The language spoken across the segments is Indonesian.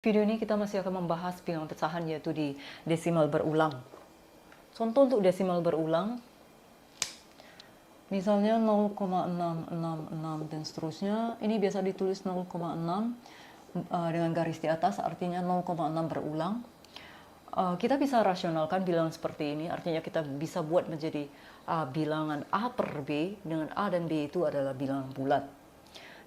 Video ini kita masih akan membahas bilangan pecahan yaitu di desimal berulang. Contoh untuk desimal berulang, misalnya 0,666 dan seterusnya. Ini biasa ditulis 0,6 dengan garis di atas, artinya 0,6 berulang. Kita bisa rasionalkan bilangan seperti ini, artinya kita bisa buat menjadi bilangan A per B, dengan A dan B itu adalah bilangan bulat.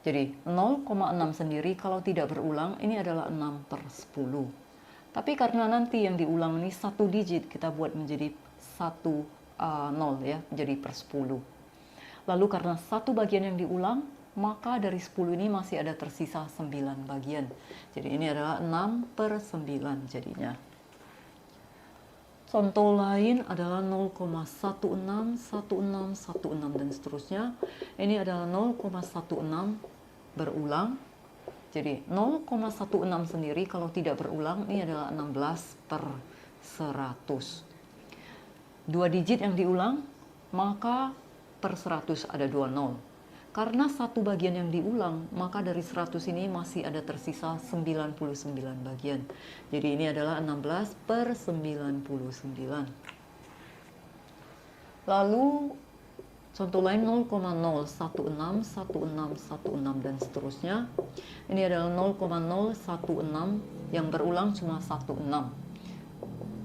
Jadi 0,6 sendiri kalau tidak berulang ini adalah 6 per 10. Tapi karena nanti yang diulang ini satu digit, kita buat menjadi 0 ya, jadi per 10. Lalu karena satu bagian yang diulang, maka dari 10 ini masih ada tersisa 9 bagian. Jadi ini adalah 6 per 9 jadinya. Contoh lain adalah 0,161616 dan seterusnya. Ini adalah 0,16 berulang. Jadi 0,16 sendiri kalau tidak berulang ini adalah 16 per 100. Dua digit yang diulang, maka per 100 ada 2 nol. Karena satu bagian yang diulang, maka dari 100 ini masih ada tersisa 99 bagian. Jadi ini adalah 16 per 99. Lalu contoh lain 0,0161616 dan seterusnya. Ini adalah 0,016 yang berulang cuma 16.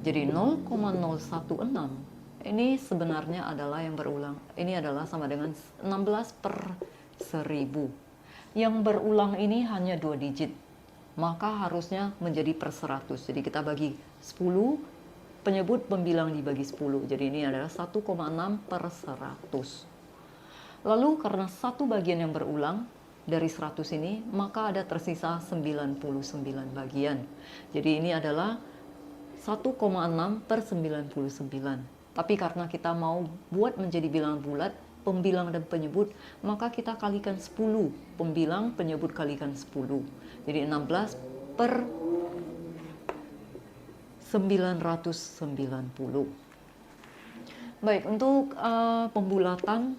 Jadi 0,016 ini sebenarnya adalah yang berulang. Ini adalah sama dengan 16 per 1000. Yang berulang ini hanya 2 digit. Maka harusnya menjadi per 100. Jadi kita bagi 10, penyebut pembilang dibagi 10. Jadi ini adalah 1,6 per 100. Lalu karena satu bagian yang berulang dari 100 ini, maka ada tersisa 99 bagian. Jadi ini adalah 1,6 per 99. Tapi karena kita mau buat menjadi bilangan bulat, pembilang dan penyebut, maka kita kalikan 10. Pembilang, penyebut kalikan 10. Jadi 16 per 990. Baik, untuk pembulatan,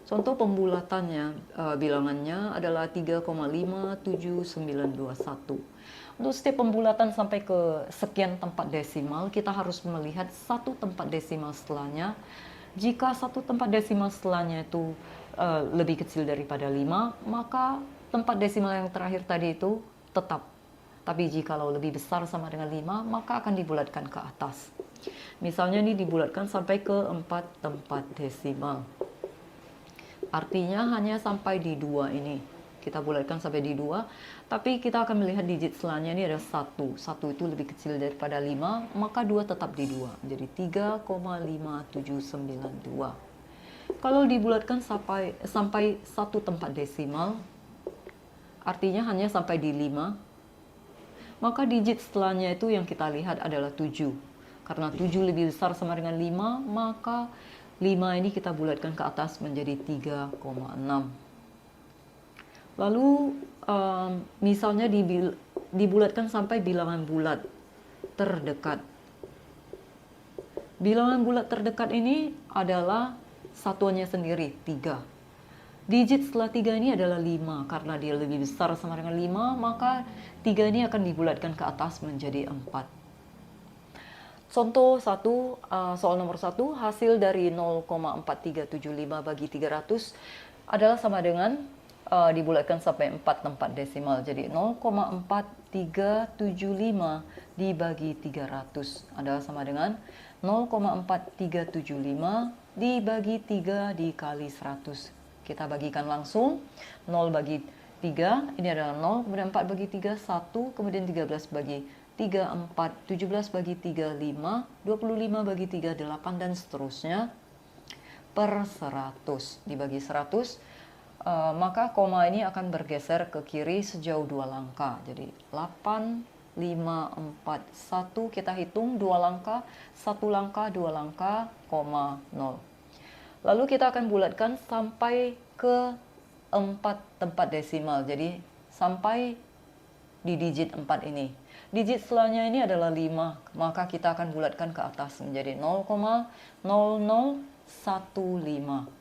contoh pembulatannya, bilangannya adalah 3,57921. Untuk setiap pembulatan sampai ke sekian tempat desimal, kita harus melihat satu tempat desimal setelahnya. Jika satu tempat desimal setelahnya itu lebih kecil daripada 5, maka tempat desimal yang terakhir tadi itu tetap. Tapi jikalau lebih besar sama dengan 5, maka akan dibulatkan ke atas. Misalnya ini dibulatkan sampai ke 4 tempat desimal. Artinya hanya sampai di 2 ini. Kita bulatkan sampai di 2, tapi kita akan melihat digit selanjutnya ini ada 1. 1 itu lebih kecil daripada 5, maka 2 tetap di 2. Jadi 3,5792. Kalau dibulatkan sampai satu tempat desimal, artinya hanya sampai di 5, maka digit setelahnya itu yang kita lihat adalah 7. Karena 7 lebih besar sama dengan 5, maka 5 ini kita bulatkan ke atas menjadi 3,6. Lalu misalnya dibulatkan sampai bilangan bulat terdekat. Bilangan bulat terdekat ini adalah satuannya sendiri, 3. Digit setelah 3 ini adalah 5. Karena dia lebih besar sama dengan 5, maka 3 ini akan dibulatkan ke atas menjadi 4. Contoh 1, soal nomor 1, hasil dari 0,4375 bagi 300 adalah sama dengan dibulatkan sampai 4 tempat desimal. Jadi 0,4375 dibagi 300 adalah sama dengan 0,4375 dibagi 3 dikali 100. Kita bagikan langsung. 0 bagi 3, ini adalah 0, kemudian 4 bagi 3, 1, kemudian 13 bagi 3, 4, 17 bagi 3, 5, 25 bagi 3, 8, dan seterusnya per 100. Dibagi 100, maka koma ini akan bergeser ke kiri sejauh 2 langkah. Jadi 8, 5, 4, 1, kita hitung 2 langkah, 1 langkah, 2 langkah, koma, 0. Lalu kita akan bulatkan sampai ke 4 tempat desimal. Jadi sampai di digit 4 ini. Digit setelahnya ini adalah 5, maka kita akan bulatkan ke atas menjadi 0,0015.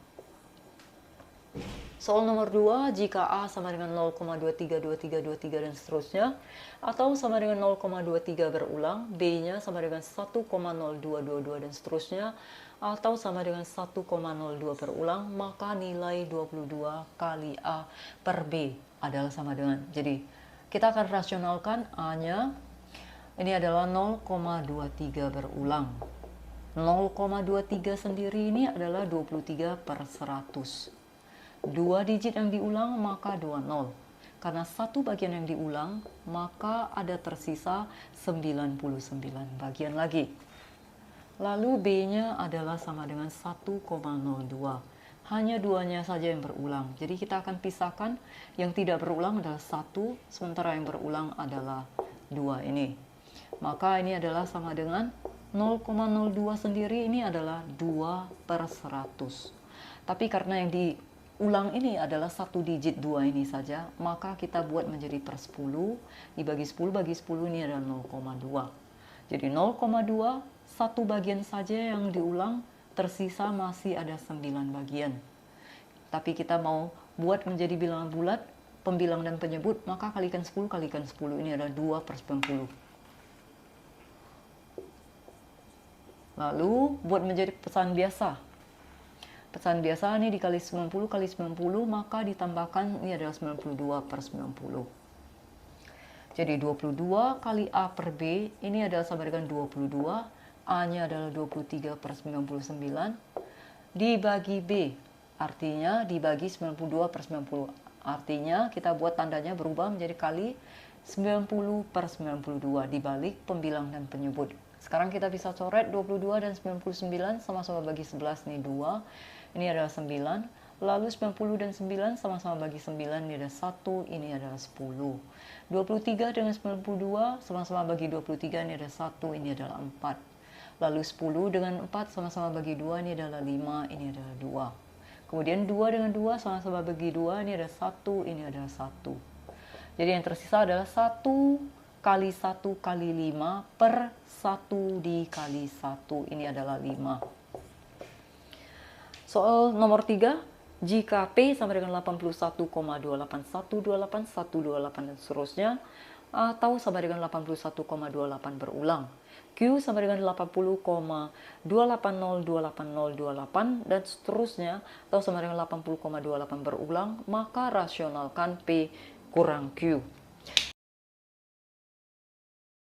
Soal nomor 2, jika A sama dengan 0,232323 dan seterusnya, atau sama dengan 0,23 berulang, B-nya sama dengan 1,0222 dan seterusnya, atau sama dengan 1,02 berulang, maka nilai 22 kali A per B adalah sama dengan. Jadi, kita akan rasionalkan A-nya, ini adalah 0,23 berulang. 0,23 sendiri ini adalah 23 per 100. 2 digit yang diulang maka 20. Karena satu bagian yang diulang maka ada tersisa 99 bagian lagi. Lalu B-nya adalah sama dengan 1,02. Hanya duanya saja yang berulang. Jadi kita akan pisahkan, yang tidak berulang adalah 1, sementara yang berulang adalah 2 ini. Maka ini adalah sama dengan 0,02 sendiri ini adalah 2 per 100. Tapi karena yang diulang ini adalah satu digit 2 ini saja, maka kita buat menjadi per 10, dibagi 10 bagi 10 ini adalah 0,2. Jadi 0,2, satu bagian saja yang diulang, tersisa masih ada 9 bagian. Tapi kita mau buat menjadi bilangan bulat, pembilang dan penyebut, maka kalikan 10 kalikan 10, ini adalah 2 per 90. Lalu buat menjadi pecahan biasa. Pecahan biasa ini dikali 90 kali 90, maka ditambahkan ini adalah 92 per 90. Jadi 22 kali A per B ini adalah sama dengan 22. A-nya adalah 23 per 99. Dibagi B, artinya dibagi 92 per 90. Artinya kita buat tandanya berubah menjadi kali 90 per 92 dibalik pembilang dan penyebut. Sekarang kita bisa coret 22 dan 99 sama-sama bagi 11, ini 2. Ini adalah 9. Lalu 90 dan 9 sama-sama bagi 9, ini ada 1, ini adalah 10. 23 dengan 92 sama-sama bagi 23, ini ada 1, ini adalah 4. Lalu 10 dengan 4 sama-sama bagi 2, ini adalah 5, ini adalah 2. Kemudian 2 dengan 2 sama-sama bagi 2, ini ada 1, ini adalah 1. Jadi yang tersisa adalah 1 kali 1 kali 5 per 1 dikali 1, ini adalah 5. Soal nomor 3, jika P sama dengan 81,28128 dan seterusnya, atau sama dengan 81,28 berulang, Q sama dengan 80,28028 dan seterusnya, atau sama dengan 80,28 berulang, maka rasionalkan P kurang Q.